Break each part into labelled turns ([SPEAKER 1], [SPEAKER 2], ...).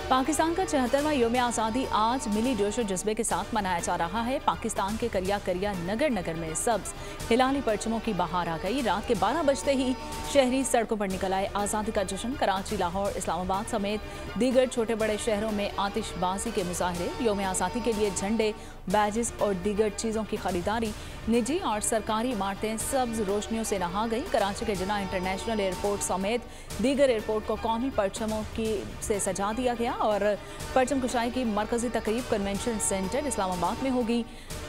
[SPEAKER 1] पाकिस्तान का 74वां यौम आज़ादी आज मिली जोशो जज्बे के साथ मनाया जा रहा है। पाकिस्तान के करिया करिया नगर नगर में सब्ज हिलाली परचमों की बहार आ गई। रात के 12 बजते ही शहरी सड़कों पर निकल आए। आज़ादी का जश्न कराची, लाहौर, इस्लामाबाद समेत दीगर छोटे बड़े शहरों में आतिशबाजी के मुजाहरे, यौम आज़ादी के लिए झंडे, बैजेस और दीगर चीज़ों की खरीदारी। निजी और सरकारी इमारतें सब्ज रोशनियों से नहा गई। कराची के जिन्ना इंटरनेशनल एयरपोर्ट समेत दीगर एयरपोर्ट को कौमी परचमों से सजा दिया गया और परचम कुशाई की मरकजी तकरीब कन्वेंशन सेंटर इस्लामाबाद में होगी।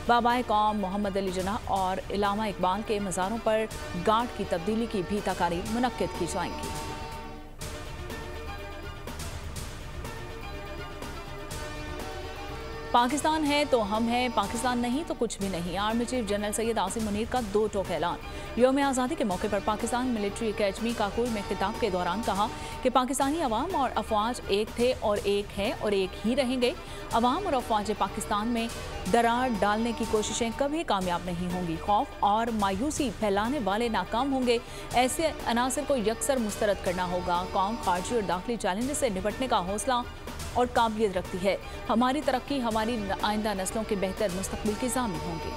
[SPEAKER 1] बाबाए कौम मोहम्मद अली जिन्ना और इलामा इकबाल के मज़ारों पर गार्ड की तब्दीली की भी तकारीब मुनक्किद की जाएंगी। पाकिस्तान है तो हम हैं, पाकिस्तान नहीं तो कुछ भी नहीं। Army chief general Syed Asim Munir का दो टोक ऐलान। यौम आज़ादी के मौके पर पाकिस्तान मिलिट्री अकेडमी काकुल में खिताब के दौरान कहा कि पाकिस्तानी अवाम और अफवाज एक थे और एक है और एक ही रहेंगे। अवाम और अफवाज पाकिस्तान में दरार डालने की कोशिशें कभी कामयाब नहीं होंगी। खौफ और मायूसी फैलाने वाले नाकाम होंगे। ऐसे अनासर को यकसर मुस्तरद करना होगा। कौम खारजी और दाखिली चैलेंज से निपटने का हौसला और काबिलियत रखती है। हमारी तरक्की हमारी आइंदा नस्लों के बेहतर मुस्तकबिल की ज़ामिन होंगी।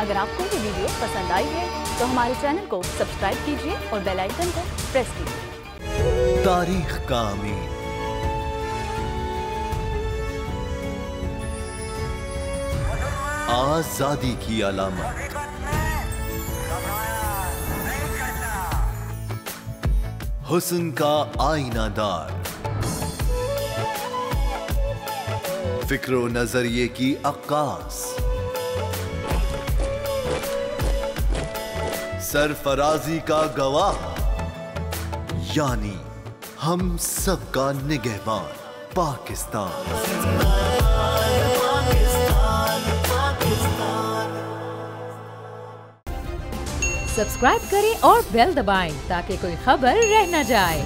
[SPEAKER 1] अगर आपको ये वीडियो पसंद आई है तो हमारे चैनल को सब्सक्राइब कीजिए और बेल आइकन को प्रेस कीजिए।
[SPEAKER 2] तारीख का अमीन, आजादी की अलामत, हुस्न का आईनादार, फिक्र व नजरिए की अक्कास, सरफराजी का गवाह, यानी हम सबका निगहबान पाकिस्तान।
[SPEAKER 3] सब्सक्राइब करें और बेल दबाएं ताकि कोई खबर रह न जाए।